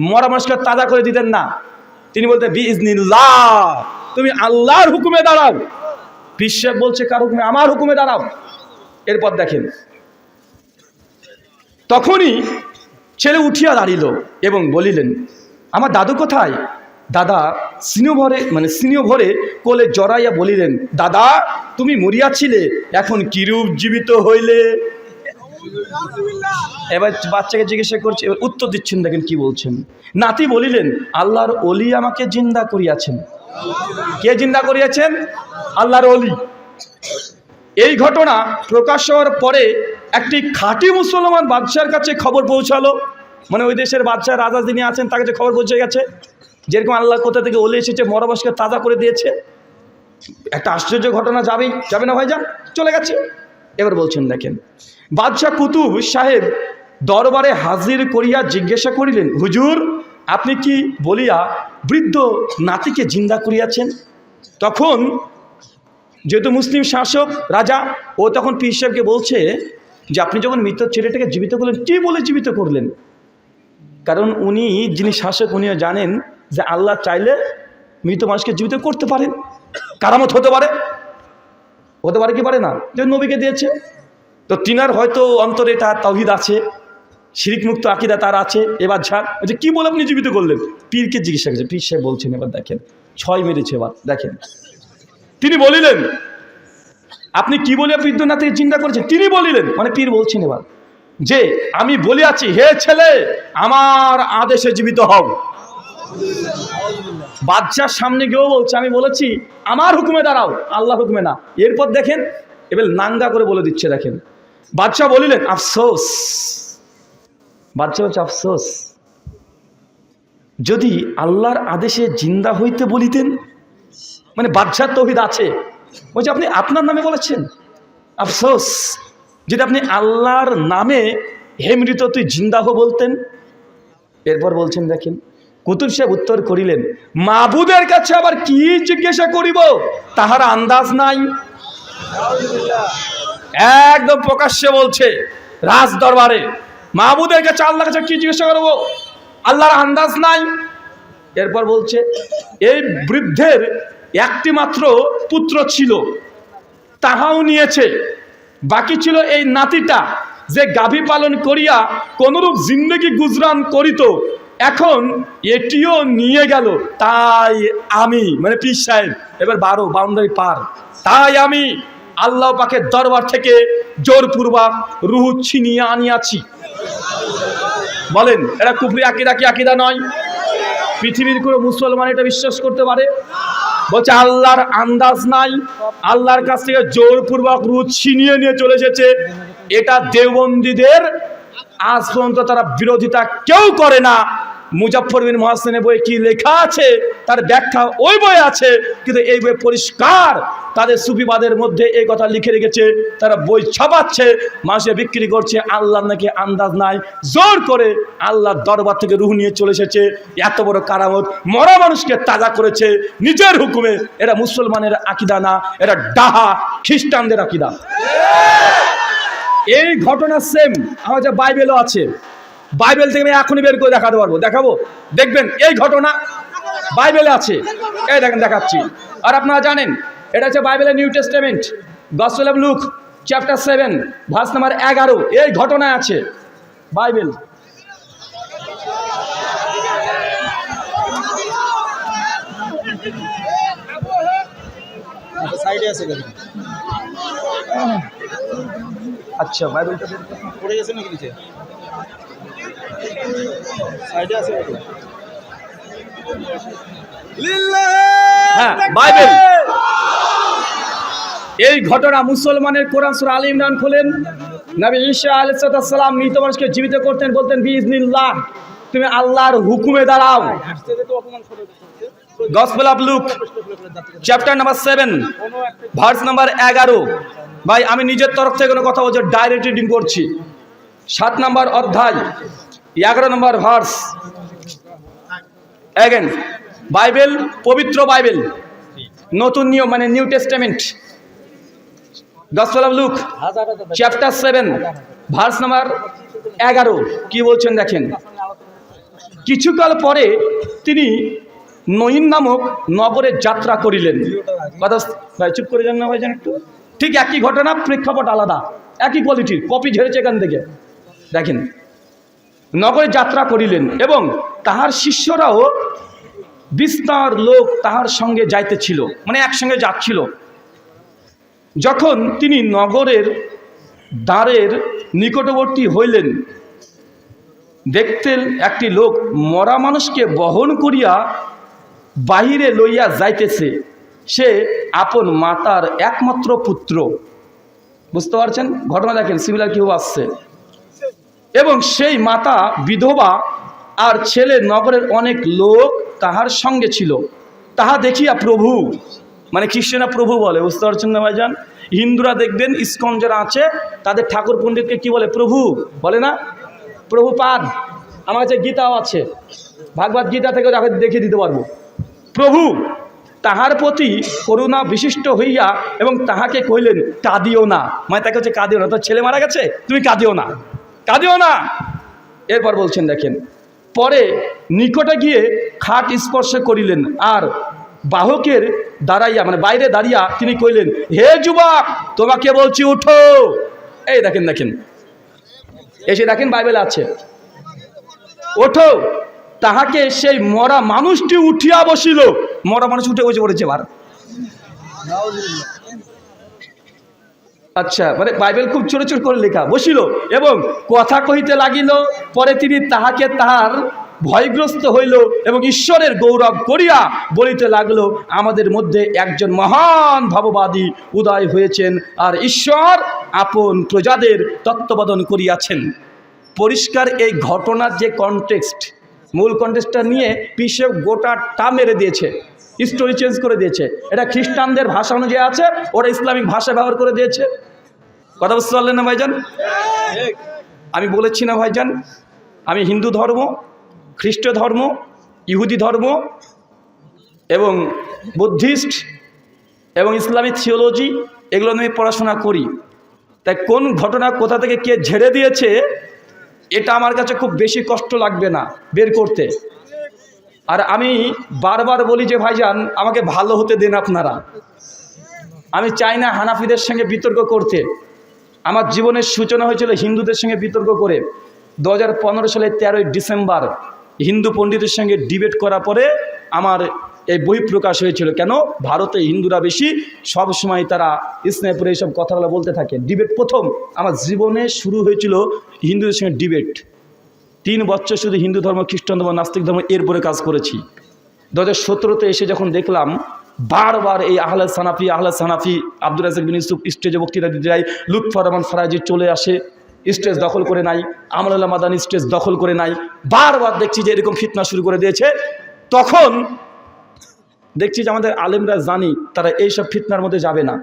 মরা মানুষকে তাজা করে দিতেন না, তিনি বলতেন বিইজনিল্লাহ, তুমি আল্লাহর হুকুমে দাঁড়াও। পীর সাহেব বলছে কার হুকুমে? আমার হুকুমে দাঁড়াও। এরপর দেখেন, তখনই ছেলে উঠিয়া দাঁড়িল এবং বলিলেন, আমার দাদু কোথায়? দাদা সিনিয় ভরে কোলে জড়াইয়া বলিলেন, দাদা তুমি মরিয়াছিলে, এখন কিরূপ জীবিত হইলে? এবার বাচ্চাকে জিজ্ঞাসা করছে, এবার উত্তর দিচ্ছেন, দেখেন কি বলছেন। নাতি বলিলেন, আল্লাহর অলি আমাকে জিন্দা করিয়াছেন। কে জিন্দা করিয়াছেন? আল্লাহর অলি। এই ঘটনা প্রকাশ হওয়ার পরে একটি খাঁটি মুসলমান বাদশার কাছে খবর পৌঁছালো, মানে ওই দেশের বাদশাহ রাজা যিনি আছেন তার কাছে খবর পৌঁছে গেছে, যেরকম আল্লাহ কোথা থেকে অলি এসেছে, মরবাসকে তাজা করে দিয়েছে। একটা আশ্চর্য ঘটনা যাবে না ভাইজান, চলে গেছে। এবার বলছেন দেখেন, বাদশাহ কুতুব সাহেব দরবারে হাজির করিয়া জিজ্ঞাসা করিলেন, হুজুর আপনি কি বলিয়া বৃদ্ধ নাতিকে জিন্দা করিয়াছেন? তখন যেহেতু মুসলিম শাসক রাজা, ও তখন পীর সাহেবকে বলছে যে আপনি যখন মৃত ছেলেটাকে জীবিত করলেন, কি বলে জীবিত করলেন? কারণ উনি যিনি শাসক, উনিও জানেন যে আল্লাহ চাইলে মৃত মানুষকে জীবিত করতে পারেন, কারামত হতে পারে কি পারে না, যে নবীকে দিয়েছে। তো তিনার হয়তো অন্তরে তার তাওহীদ আছে, শিরিক মুক্ত আকীদা তার আছে। এবার ঝাড় যে কী বলে আপনি জীবিত করলেন? পীরকে জিজ্ঞাসা করছে, পীর সাহেব বলছেন, এবার দেখেন 6 মেরেছে। এবার দেখেন তিনি বলিলেন, আপনি কি বলে বৃদ্ধ নাতিকে চিন্তা করেছেন? তিনি বলিলেন, মানে পীর বলছেন এবার, যে আমি বলিয়াছি, হে ছেলে আমার আদেশে জীবিত হও। বাদশার সামনে গিয়েও বলছে, আমি বলেছি আমার হুকুমে দাঁড়াও, আল্লাহ হুকুমে না। এরপর দেখেন এবার নাঙ্গা করে বলে দিচ্ছে। দেখেন বাদশাহ বলিলেন, আফসোস। বাদশাহ বলছে, আফসোস, যদি আল্লাহর আদেশে জিন্দা হইতে বলিতেন। মানে বাদশার তৌহিদ আছে, বলছে আপনি আপনার নামে বলেছেন, আফসোস যদি আপনি আল্লাহর নামে হে মৃত তুই জিন্দা হো বলতেন। এরপর বলছেন দেখেন, কুতুব সাহেব উত্তর করিলেন, মাবুদের কাছে আবার কি জিজ্ঞাসা করিব, তাহার আন্দাজ নাই। একদম প্রকাশ্যে বলছে রাজ দরবারে, মাবুদের কাছে আল্লাহর কাছে কি জিজ্ঞাসা করবো, আল্লাহর আন্দাজ নাই। এরপর বলছে, এই বৃদ্ধের একটি মাত্র পুত্র ছিল, তাহাও নিয়েছে, বাকি ছিল এই নাতিটা, যে গাভী পালন করিয়া কোনরূপ জিন্দেগি গুজরান করিত, এখন এটিও নিয়ে গেল। তাই আমি, মানে পীর সাহেব এবার 12 বাউন্ডারি পার, তাই আমি আল্লাহ পাকের দরবার থেকে জোরপূর্বক রূহ ছিনিয়ে আনিয়াছি। বলেন এটা কুফরি আকীদা কি আকীদা নয়? পৃথিবীর কোনো মুসলমান এটা বিশ্বাস করতে পারে? বলছে আল্লাহর আন্দাজ নাই, আল্লাহর কাছ থেকে জোরপূর্বক রূহ ছিনিয়ে নিয়ে চলে এসেছে। এটা দেওবন্দীদের আজ পর্যন্ত তারা বিরোধিতা কেউ করে না। মুজাফফর বিন মুহসিনের বই কি লেখা আছে তার ব্যাখ্যা ওই বই আছে, কিন্তু এই বই পরিষ্কার তাদের সুফিবাদের মধ্যে এই কথা লিখে রেখেছে। তারা বই ছাপাচ্ছে, মাসে বিক্রি করছে, আল্লাহর নাকি আন্দাজ নাই, জোর করে আল্লাহর দরবার থেকে রূহ নিয়ে চলে এসেছে। এত বড় কারামত, মরা মানুষকে তাজা করেছে নিজের হুকুমে। এরা মুসলমানের আকীদা না, এরা ডাহা খ্রিস্টানদের আকীদা। এই ঘটনা সেম আমাদের বাইবেলও আছে। বাইবেল থেকে আমি এখনই বের করে দেখাতে পারবো, দেখাবো, দেখবেন এই ঘটনা বাইবেলে আছে। এই দেখেন দেখাচ্ছি। আর আপনারা জানেন এটা হচ্ছে বাইবেলের new testament, gospel of look chapter 7 verse number 11, এই ঘটনা আছে বাইবেল। সাইডে আছে কেন? আচ্ছা বাইবেলটা পড়ে গেছে নাকি নিচে? সাইডে আছে নাকি? হ্যাঁ বাইবেল। এই ঘটনা মুসলমানের কোরআন সূরা আলে ইমরান খোলেন, নবী ঈসা আলাইহিস সালাম মৃত মানুষকে জীবিত করতেন, বলতেন বিইজনিল্লাহ, তুমি আল্লাহর হুকুমে দাঁড়াও। Gospel of look chapter number 7 verse number 11। ভাই আমি নিজের তরফ থেকে কোনো কথা বলছি, ডাইরেক্ট রিডিং করছি। 7 নম্বর অধ্যায় 11 নম্বর ভার্স। এগেন বাইবেল, পবিত্র বাইবেল, নতুন নিয়ম মানে new testament, gospel of look chapter 7 verse number 11 কি বলছেন দেখেন। কিছুকাল পরে তিনি নঈন নামক নগরে যাত্রা করিলেন। কথা ভাই চুপ করে যান না ভাইজান একটু। ঠিক একই ঘটনা, প্রেক্ষাপট আলাদা, একই কোয়ালিটির, কপি ঝেড়েছে এখান থেকে। দেখেন নগরে যাত্রা করিলেন এবং তাহার শিষ্যরাও বিস্তার লোক তাহার সঙ্গে যাইতেছিল, মানে একসঙ্গে যাচ্ছিল। যখন তিনি নগরের দ্বারের নিকটবর্তী হইলেন, দেখতেন একটি লোক মরা মানুষকে বহন করিয়া বাহিরে লইয়া যাইতেছে, সে আপন মাতার একমাত্র পুত্র। বুঝতে পারছেন ঘটনা? দেখেন সিমিলার কেউ আসছে। এবং সেই মাতা বিধবা, আর ছেলে নগরের অনেক লোক তাহার সঙ্গে ছিল। তাহা দেখিয়া প্রভু, মানে খ্রিস্টানরা প্রভু বলে, বুঝতে পারছেন না ভাইজান? হিন্দুরা দেখবেন ইসকন যারা আছে তাদের ঠাকুর পণ্ডিতকে কি বলে? প্রভু বলে না? প্রভুপাদ। আমার কাছে গীতাও আছে, ভাগবত গীতা থেকে দেখিয়ে দিতে পারবো। প্রভু তাহার প্রতি করুণা বিশিষ্ট হইয়া এবং তাহাকে কহিলেন, কাঁদিও না। মানে তাকে হচ্ছে কাঁদিও না, তোর ছেলে মারা গেছে, তুমি কাঁদিও না, কাঁদিও না। এরপর বলছেন দেখেন, পরে নিকটে গিয়ে খাট স্পর্শ করিলেন, আর বাহকের দাঁড়াইয়া, মানে বাইরে দাঁড়িয়া তিনি কইলেন, হে যুবক, তোমাকে বলছি উঠো। এই দেখেন, দেখেন এসে দেখেন বাইবেলে আছে, ওঠো। তাহাকে সেই মরা মানুষটি উঠিয়া বসিল। মরা মানুষ উঠে বসে পড়েছে এবার। আচ্ছা, মানে বাইবেল খুব ছোট ছোট করে লেখা। বসিল এবং কথা কহিতে লাগিল। পরে তিনি তাহাকে তাহার ভয়গ্রস্ত হইল এবং ঈশ্বরের গৌরব করিয়া বলিতে লাগলো, আমাদের মধ্যে একজন মহান ভাববাদী উদয় হয়েছেন, আর ঈশ্বর আপন প্রজাদের তত্ত্বাবধান করিয়াছেন। পরিষ্কার এই ঘটনার যে কনটেক্সট, মূল কনটেক্সটটা নিয়ে পিছে গোটাটা মেরে দিয়েছে, স্টোরি চেঞ্জ করে দিয়েছে। এটা খ্রিস্টানদের ভাষা অনুযায়ী আছে, ওরা ইসলামিক ভাষা ব্যবহার করে দিয়েছে। কথা বুঝতে পারলেন না ভাইজান? আমি বলেছি না ভাইজান, আমি হিন্দু ধর্ম, খ্রিস্ট ধর্ম, ইহুদি ধর্ম এবং বুদ্ধিস্ট এবং ইসলামিক থিওলজি এগুলো নিয়ে পড়াশোনা করি। তাই কোন ঘটনা কোথা থেকে কে ঝেড়ে দিয়েছে এটা আমার কাছে খুব বেশি কষ্ট লাগবে না বের করতে। আর আমি বারবার বলি যে ভাইজান, আমাকে ভালো হতে দেন আপনারা। আমি চাই না হানাফিদের সঙ্গে বিতর্ক করতে। আমার জীবনের সূচনা হয়েছিল হিন্দুদের সঙ্গে বিতর্ক করে। 2015 সালের 13ই ডিসেম্বর হিন্দু পণ্ডিতের সঙ্গে ডিবেট করার পরে আমার এই বই প্রকাশ হয়েছিল। কেন? ভারতে হিন্দুরা বেশি, সবসময় তারা স্নেহপুরে এইসব কথাগুলো বলতে থাকে। ডিবেট প্রথম আমার জীবনে শুরু হয়েছিল হিন্দুদের সঙ্গে ডিবেট। 3 বছর শুধু হিন্দু ধর্ম, খ্রিস্টান ধর্ম, নাস্তিক ধর্ম এরপরে কাজ করেছি। 2017-তে এসে যখন দেখলাম বারবার এই আহলে সানাফি আব্দুর রাজ্জাক বিন ইউসুফ স্টেজে বক্তৃতা দিতে যায়, লুৎফর রহমান ফরাজি চলে আসে, স্টেজ দখল করে নাই, আমরুল্লাহ মাদানী স্টেজ দখল করে নাই, বারবার দেখছি যে এরকম ফিতনা শুরু করে দিয়েছে। তখন দেখছি যে আমাদের আলেমরা জানি তারা এইসব ফিতনার মধ্যে যাবে না,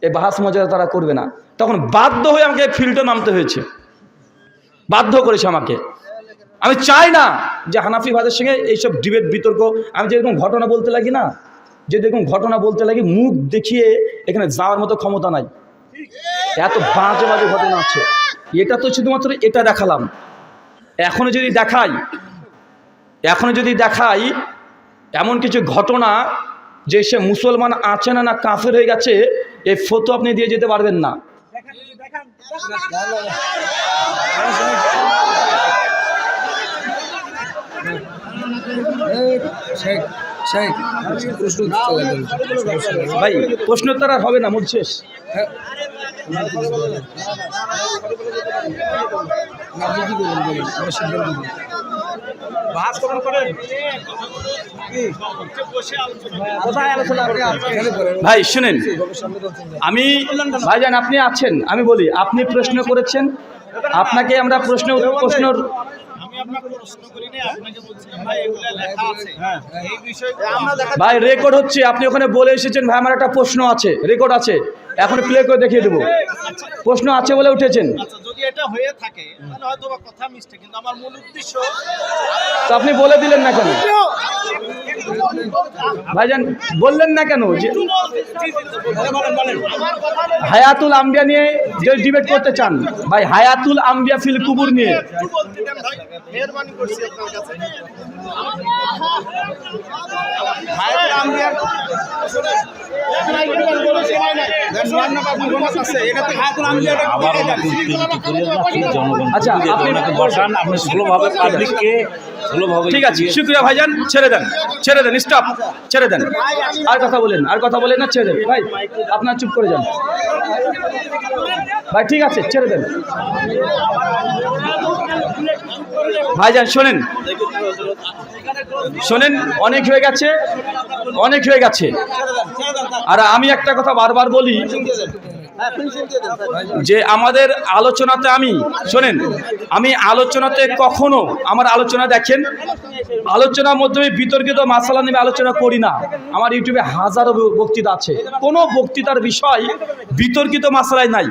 এই বাহাস মজা তারা করবে না। তখন বাধ্য হয়ে আমাকে ফিল্ডে নামতে হয়েছে, বাধ্য করেছে আমাকে। আমি চাই না যে হানাফি ভাইদের সঙ্গে এইসব ডিবেট বিতর্ক। আমি যেরকম ঘটনা বলতে লাগি না, যেরকম ঘটনা বলতে লাগি, মুখ দেখিয়ে এখানে যাওয়ার মতো ক্ষমতা নাই। এত বাজে বাজে ঘটনা আছে। এটা তো শুধুমাত্র এটা দেখালাম। এখনো যদি দেখাই এমন কিছু ঘটনা যে সে মুসলমান আছে না না কাফের হয়ে গেছে, এই ফটো আপনি দিয়ে যেতে পারবেন না। ভাই প্রশ্ন উত্তর আর হবে না, মুড শেষ। ভাই শুনেন, আমি ভাইজান আপনি আছেন, আমি বলি আপনি প্রশ্ন করেছেন, আপনাকে আমরা প্রশ্ন ভাই রেকর্ড হচ্ছে, আপনি ওখানে বলে এসেছেন ভাই আমার একটা প্রশ্ন আছে, রেকর্ড আছে, এখন প্লে করে দেখিয়ে দেবো। প্রশ্ন আছে বলে উঠেছেন, যদি এটা হয়ে থাকে তাহলে হয়তো কথা মিস্টেক, কিন্তু আমার মূল উদ্দেশ্য। তো আপনি বলে দিলেন না কেন ভাইজান? বললেন না কেন যে হায়াতুল আম্বিয়া নিয়ে যে ডিবেট করতে চান? ভাই হায়াতুল আম্বিয়া ফিল কুবুর নিয়ে মেহরবানি করছি আপনার কাছে। আচ্ছা আপনি বসান, আপনি স্লোভাবে পাবলিককে স্লোভাবে। ঠিক আছে, শুক্রিয়া ভাইজান, ছেড়ে দেন, স্টপ, ছেড়ে দেন। আর কথা বলেন না, ছেড়ে দেন ভাই, আপনার চুপ করে যান ভাই, ঠিক আছে ছেড়ে দেন ভাইজান। শোনেন, অনেক হয়ে গেছে। আর আমি একটা কথা বারবার বলি যে আমাদের আলোচনাতে আমি আলোচনাতে কখনো আমার আলোচনা দেখেন, আলোচনার মাধ্যমে বিতর্কিত মাসালা নিয়ে আলোচনা করি না। আমার ইউটিউবে হাজারো বক্তৃতা আছে, কোনো বক্তৃতার বিষয় বিতর্কিত মাসালায় নাই।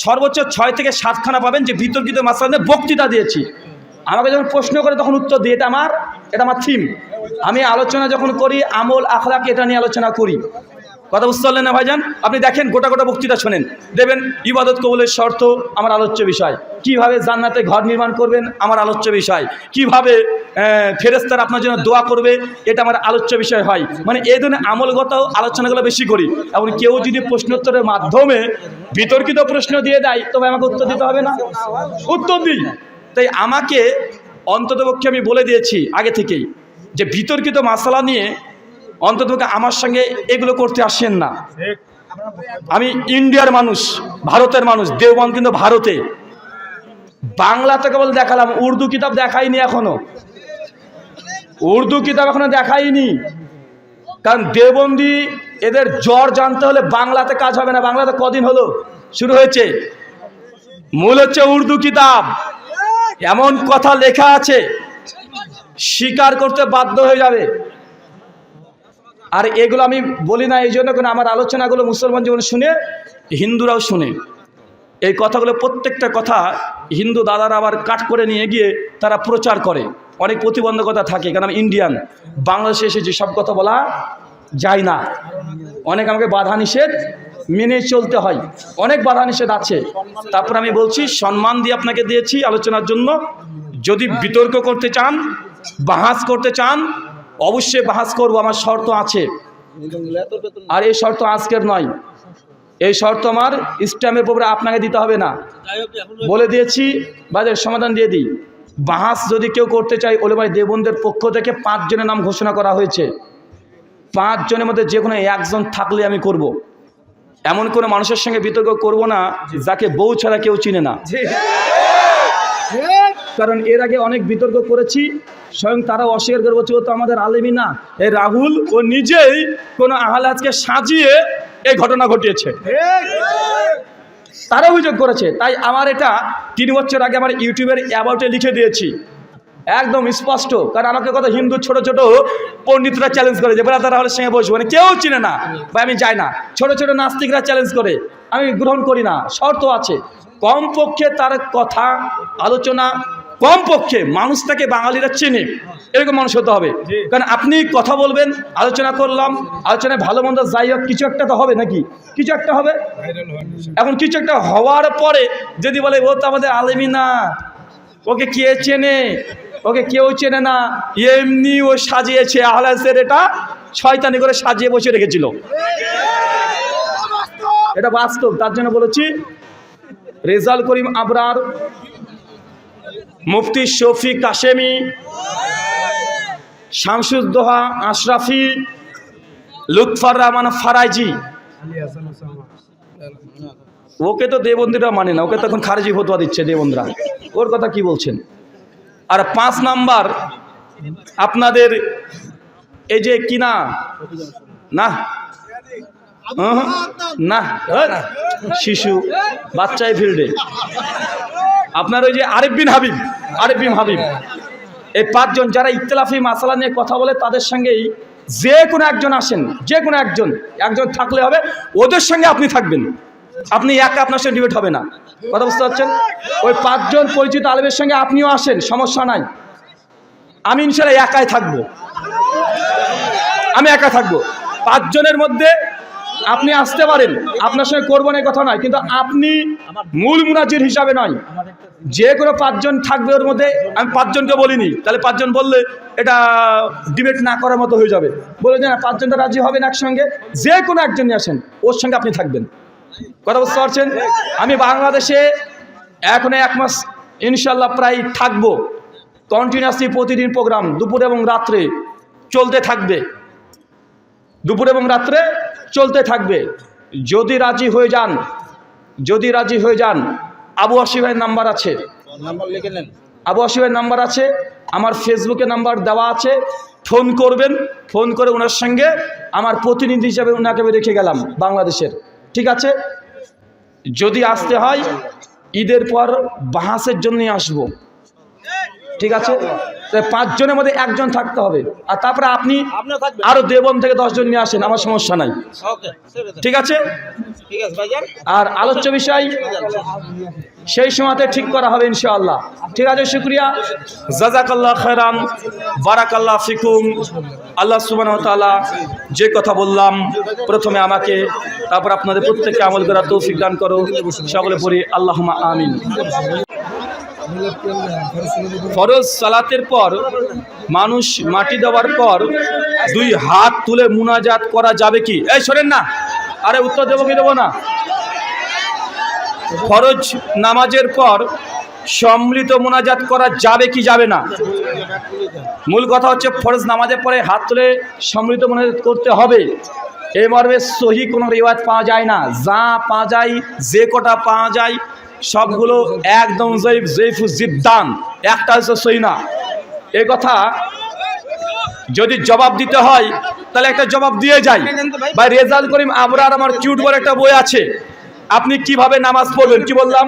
সর্বোচ্চ 6 থেকে 7খানা পাবেন যে বিতর্কিত মাসালা নিয়ে বক্তৃতা দিয়েছি। আমাকে যখন প্রশ্ন করে তখন উত্তর দিই, এটা আমার থিম। আমি আলোচনা যখন করি আমল আখলাক এটা নিয়ে আলোচনা করি। কথা বুঝতে পারলেন না ভাইজান? আপনি দেখেন গোটা বক্তৃতা শোনেন, দেবেন ইবাদত কবুলের শর্ত আমার আলোচ্য বিষয়, কিভাবে জান্নাতে ঘর নির্মাণ করবেন আমার আলোচ্য বিষয়, কিভাবে ফেরেশতারা আপনার জন্য দোয়া করবে এটা আমার আলোচ্য বিষয় হয়। মানে এই ধরনের আমলগত আলোচনাগুলো বেশি করি। এবং কেউ যদি প্রশ্নোত্তরের মাধ্যমে বিতর্কিত প্রশ্ন দিয়ে দেয় তবে আমাকে উত্তর দিতে হবে না, উত্তর দিই। তাই আমাকে অন্ততপক্ষে আমি বলে দিয়েছি আগে থেকেই যে বিতর্কিত মাসালা নিয়ে অন্ততপক্ষে আমার সঙ্গে এগুলো করতে আসেন না। আমি ইন্ডিয়ার মানুষ, ভারতের মানুষ, দেওবন্দ কিন্তু ভারতে। বাংলাতে কেবল দেখালাম, উর্দু কিতাব দেখাইনি এখনো, দেখাইনি। কারণ দেওবন্দি এদের জ্বর জানতে হলে বাংলাতে কাজ হবে না। বাংলাতে কদিন হলো শুরু হয়েছে, মূল হচ্ছে উর্দু কিতাব। এমন কথা লেখা আছে স্বীকার করতে বাধ্য হয়ে যাবে। আর এগুলো আমি বলি না এই জন্য, কারণ আমার আলোচনাগুলো মুসলমান জীবন শুনে, হিন্দুরাও শুনে। এই কথাগুলো প্রত্যেকটা কথা হিন্দু দাদারা আবার কাট করে নিয়ে গিয়ে তারা প্রচার করে। অনেক প্রতিবন্ধকতা থাকে, কারণ আমি ইন্ডিয়ান, বাংলাদেশে এসে যেসব কথা বলা যায় না, অনেক আমাকে বাধা নিষেধ মেনে চলতে হয়, অনেক বাধা নিষেধ আছে। তারপর আমি বলছি সম্মান দিয়ে আপনাকে দিয়েছি আলোচনার জন্য। যদি বিতর্ক করতে চান, বাহাস করতে চান, অবশ্যই বাহাস করব, আমার শর্ত আছে। আর এই শর্ত আজকের নয়, এই শর্ত আমার ইসলামের উপরে আপনাকে দিতে হবে না, বলে দিয়েছি। বাজার সমাধান দিয়ে দিই, বাহাস যদি কেউ করতে চায়, ওলেমায়ে দেওবন্দের পক্ষ থেকে 5 জনের নাম ঘোষণা করা হয়েছে। 5 জনের মধ্যে যে কোনো একজন থাকলে আমি করব। এমন কোনো মানুষের সঙ্গে বিতর্ক করব না যাকে বউ ছাড়া কেউ চিনে না। কারণ এর আগে অনেক বিতর্ক করেছি, স্বয়ং তারা অস্বীকার করে বলছে ও তো আমাদের আলেমই না। এই রাহুল ও নিজেই কোনো আহলাজকে সাজিয়ে এই ঘটনা ঘটিয়েছে, তারা অভিযোগ করেছে। তাই আমার এটা 3 বছর আগে আমার ইউটিউবের অ্যাবাউটে লিখে দিয়েছি, একদম স্পষ্ট। কারণ আমাকে কথা হিন্দু ছোট পণ্ডিতরা চ্যালেঞ্জ করে যে ব্রাদার হলের সঙ্গে বসবো, মানে কেউ চিনে না বা আমি যাই না। ছোট নাস্তিকরা চ্যালেঞ্জ করে, আমি গ্রহণ করি না। শর্ত আছে, কমপক্ষে তার কথা আলোচনা, কমপক্ষে মানুষটাকে বাঙালিরা চেনে এরকম মানুষ হতে হবে। কারণ আপনি কথা বলবেন, আলোচনা করলাম, আলোচনায় ভালো মন্দ যাই হোক কিছু একটা তো হবে, নাকি কিছু একটা হবে। এখন কিছু একটা হওয়ার পরে যদি বলে ও তো আমাদের আলেমই না, ওকে কে চেনে, ওকে কেউ চেনে না, এমনি ও সাজিয়েছে, আহলাসের এটা শয়তানি করে সাজিয়ে বসে রেখেছিল, এটা বাস্তব। তার জন্য বলেছি রেজাল করিম আবরার, মুফতি শফি কাশেমি, শামসুদ্দোহা আশরাফি, লুৎফর রহমান ফারাইজি, ওকে তো দেবন্দিরা মানে না, ওকে তখন খারেজি ফতোয়া দিচ্ছে দেবন্দরা, ওর কথা কি বলছেন। আর 5 নাম্বার আপনাদের এই যে কিনা না না শিশু বাচ্চাই ফিল্ডে আপনার ওই যে আরিফ বিন হাবিব, এই 5 জন যারা ইখতিলাফি মাসালা নিয়ে কথা বলে, তাদের সঙ্গেই যে কোনো একজন আসেন, যে কোনো একজন থাকলে হবে, ওদের সঙ্গে আপনি থাকবেন। আপনি একা আপনার সঙ্গে ডিবেট হবে না, কথা বুঝতে পারছেন। ওই 5 জন পরিচিত আলেমের সঙ্গে আপনিও আসেন, সমস্যা নাই। আমি ইনশাআল্লাহ একাই থাকবো, আমি একা থাকবো। 5 জনের মধ্যে আপনি আসতে পারেন, আপনার সঙ্গে করবো না কথা নয়, কিন্তু আপনি মূল মুনাজির হিসাবে নয়। যে কোনো 5 জন থাকবে ওর মধ্যে, আমি 5 জনকে বলিনি, তাহলে 5 জন বললে এটা ডিবেট না করার মতো হয়ে যাবে। বলে যে না 5 জনটা রাজি হবেন একসঙ্গে, যে কোনো একজনই আসেন, ওর সঙ্গে আপনি থাকবেন। কথা বুঝতে পারছেন? আমি বাংলাদেশে এখন 1 মাস ইনশাল্লাহ প্রায় থাকবো। কন্টিনিউয়াসলি প্রতিদিন প্রোগ্রাম দুপুর এবং রাত্রে চলতে থাকবে, দুপুর এবং রাত্রে চলতে থাকবে। যদি রাজি হয়ে যান, যদি রাজি হয়ে যান, আবু আসিফ ভাইয়ের নাম্বার আছে, নাম্বার লিখে নেন। আবু আসিফ ভাইয়ের নাম্বার আছে, আমার ফেসবুকে নাম্বার দেওয়া আছে, ফোন করবেন, ফোন করে ওনার সঙ্গে আমার প্রতিনিধি হিসাবে ওনাকে আমি রেখে গেলাম বাংলাদেশের, ঠিক আছে? যদি আসতে হয় ঈদের পর বাহাসের জন্যই আসবো, ঠিক আছে? 5 জনের মধ্যে 1 জন থাকতে হবে, আর তারপরে আপনি আপনিও থাকবেন। আরো দেবন থেকে 10 জন নিয়ে আসেন, আমার সমস্যা নাই, ওকে, ঠিক আছে? ঠিক আছে ভাইজান। আর আলোচ্য বিষয় সেই সময়তে ঠিক করা হবে ইনশাআল্লাহ, ঠিক আছে? শুকরিয়া, জাযাকাল্লাহ খায়রান, বারাকাল্লাহ ফিকুম। আল্লাহ সুবহানাহু ওয়া তাআলা যে কথা বললাম প্রথমে আমাকে, তারপর আপনাদের প্রত্যেককে আমল করার তৌফিক দান করো, সকলে পড়ি আল্লাহুম্মা আমিন। ফরজ সালাতের পর মানুষ মাটি দেওয়ার পর 2 হাত তুলে মুনাজাত করা যাবে কি? এই শোনেন না, আরে উত্তর দেবো কি দেবো না? ফরজ নামাজের পর সম্মিলিত মুনাজাত করা যাবে কি যাবে না? মূল কথা হচ্ছে ফরজ নামাজের পরে হাত তুলে সম্মিলিত মুনাজাত করতে হবে। এই মর্মে সহি কোনো রিওয়ায়াত পাওয়া যায় না। যা পাওয়া যায়, যে কটা পাওয়া যায় সবগুলো একদম জয়ীফ জিদ্দান, একটা হচ্ছে সহি না। এ কথা যদি জবাব দিতে হয় তাহলে একটা জবাব দিয়ে যাই। ভাই রেজাল্ট করিম আবরার আমার কিউট বলে একটা বই আছে, আপনি কিভাবে নামাজ পড়বেন, কি বললাম?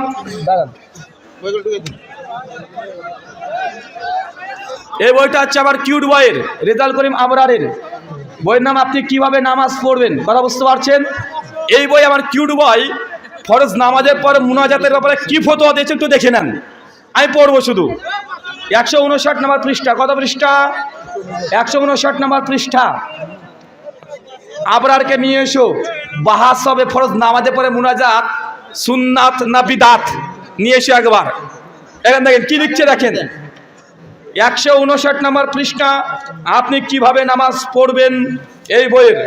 এই বইটা হচ্ছে আমার কিউট বইয়ের, রেজাল্ট করিম আবরারের বইয়ের নাম আপনি কিভাবে নামাজ পড়বেন, কথা বুঝতে পারছেন? এই বই আমার কিউট বই ফরজ নামাজের পর মুনাজাতের ব্যাপারে কি ফতোয়া দিয়েছে একটু দেখে নেন, আমি পড়বো শুধু। 159 নম্বর পৃষ্ঠা, কত পৃষ্ঠা? 159 নম্বর পৃষ্ঠা। আবরারকে নিয়ে এসো, বাহাস হবে ফরজ নামাজের পরে মুনাজাত সুন্নাত না বিদাত, নিয়ে এসো একবার। এখান দেখেন কি লিখছে, দেখেন 159 নম্বর পৃষ্ঠা। আপনি কিভাবে নামাজ পড়বেন এই বইয়ের,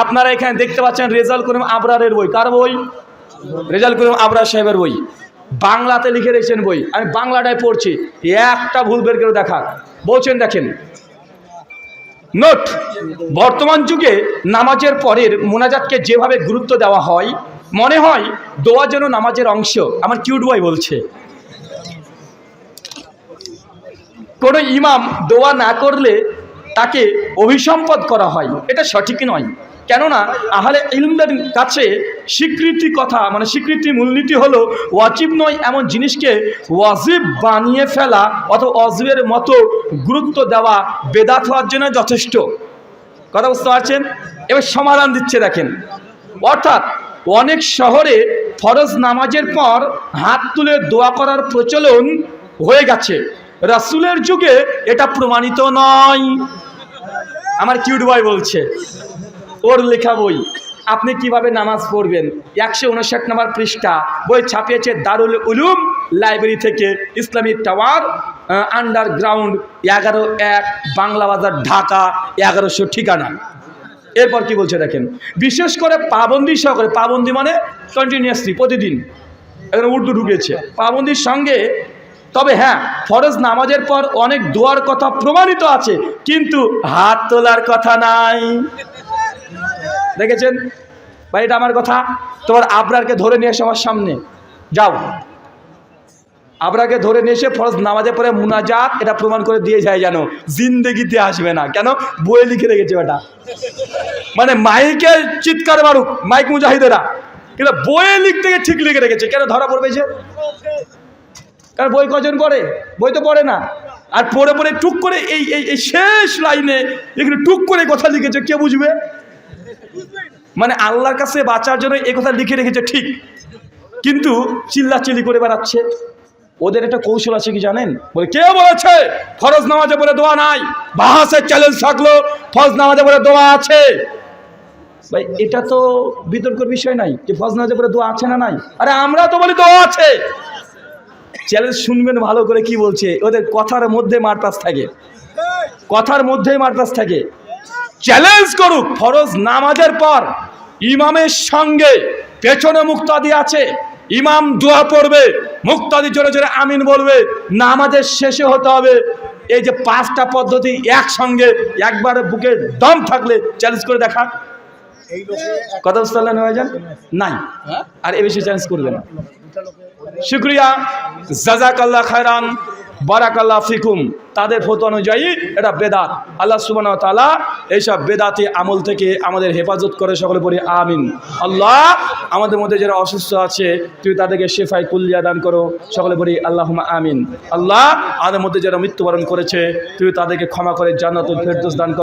আপনারা এখানে দেখতে পাচ্ছেন রেজাল্ট করিম আবরারের বই। কার বই? রেজাল্ট করিম আবরার সাহেবের বই। বাংলাতে লিখে রেখেছেন বই, আমি বাংলাটায় পড়ছি, একটা ভুল বের করে দেখা বলছেন। দেখেন নোট, বর্তমান যুগে নামাজের পরের মোনাজাতকে যেভাবে গুরুত্ব দেওয়া হয়, মনে হয় দোয়া যেন নামাজের অংশ। আমার কিউট বই বলছে কোনো ইমাম দোয়া না করলে তাকে অভিসম্পদ করা হয়, এটা সঠিক নয়। কেননা আহলে ইলমদের কাছে স্বীকৃতি কথা, মানে স্বীকৃতি মূলনীতি হলো ওয়াজিব নয় এমন জিনিসকে ওয়াজিব বানিয়ে ফেলা অথবা ওয়াজিবের মতো গুরুত্ব দেওয়া বেদাত হওয়ার জন্য যথেষ্ট। কথা বুঝতে পারছেন? এবার সমাধান দিচ্ছে দেখেন, অর্থাৎ অনেক শহরে ফরজ নামাজের পর হাত তুলে দোয়া করার প্রচলন হয়ে গেছে, রাসূলের যুগে এটা প্রমাণিত নয়। আমার কিউট বয় বলছে, ওর লেখা বই। আপনি কিভাবে নামাজ পড়বেন 159 নম্বর পৃষ্ঠা, বই ছাপিয়েছে দারুল উলুম লাইব্রেরি থেকে, ইসলামী টাওয়ার, আন্ডারগ্রাউন্ড 11-1 বাংলা বাজার, ঢাকা 1100 ঠিকানা। এরপর কি বলছে দেখেন, বিশেষ করে পাবন্দি সহকারে, পাবন্দি মানে কন্টিনিউয়াসলি প্রতিদিন, এখানে উর্দু ঢুকেছে, পাবন্দির সঙ্গে। তবে হ্যাঁ, ফরজ নামাজের পর অনেক দোয়ার কথা প্রমাণিত আছে, কিন্তু হাত তোলার কথা নাই। দেখেছেন ভাই, এটা আমার কথা। তোমার আবরারকে ধরে নিয়ে এসে আমার সামনে যাও, আবরারকে ধরে নিয়ে এসে ফরজ নামাজের পরে মুনাজাত এটা প্রমাণ করে দিয়ে যায়, যেন জিন্দেগিতে আসবে না। কেন? বইয়ে লিখে রেখেছে ওটা, মানে মাইকে চিৎকার মারুক মাইক মুজাহিদেরা, কিন্তু বইয়ে লিখতে গিয়ে ঠিক লিখে রেখেছে। কেন ধরা পড়বে যে? কারণ বই কজন পড়ে? বই তো পড়ে না। আর পড়ে পড়ে টুক করে এই শেষ লাইনে এখানে টুক করে কথা লিখেছে, কে বুঝবে? মানে আল্লাহর কাছে বাঁচার জন্য এই কথা লিখে রেখেছে ঠিক, কিন্তু চিল্লাচিল্লি করে বেড়াচ্ছে। ওদের একটা কৌশল আছে কি জানেন? বলে কে বলেছে ফরজ নামাজে বলে দোয়া নাই? বাহাসের চ্যালেঞ্জ থাকলো, ফরজ নামাজে বলে দোয়া আছে। ভাই এটা তো বিতর্কের বিষয় নাই যে ফরজ নামাজের পরে দোয়া আছে না নাই। আরে আমরা তো বলি দোয়া আছে। চ্যালেঞ্জ শুনবেন ভালো করে কি বলছে, ওদের কথার মধ্যে মারপ্যাচ থাকে, কথার মধ্যেই মারপ্যাচ থাকে। চ্যালেঞ্জ করুক, ফরজ নামাজের পর ইমামের সঙ্গে পেছনে মুক্তাদি আছে, ইমাম দোয়া পড়বে, মুক্তাদি জোরে জোরে আমিন বলবে, নামাজের শেষে হতে হবে। এই যে 5টা পদ্ধতি একসঙ্গে একবারে বুকে দম থাকলে চ্যালেঞ্জ করে দেখা। কথা বুঝতে পারলেন ভাইজান? নাই, আর এ বিষয়ে চ্যালেঞ্জ করবে না। শুক্রিয়া, জাযাকাল্লাহ খায়রান, বারাকাল্লাহ ফিকুম। তাদের ফতোয়া অনুযায়ী এটা বেদাত। আল্লাহ সুবহানাহু ওয়া তাআলা এইসব বেদাতি আমল থেকে আমাদের হেফাজত করে, সকলে পড়ি আমিন। আল্লাহ আমাদের মধ্যে যারা অসুস্থ আছে তুই তাদেরকে শেফায়ে কুল্লিয়া দান করো, সকলে পড়ি আল্লাহুম্মা আমিন। আল্লাহ আমাদের মধ্যে যারা মৃত্যুবরণ করেছে তুই তাদেরকে ক্ষমা করে জান্নাতুল ফেরদৌস দান করো।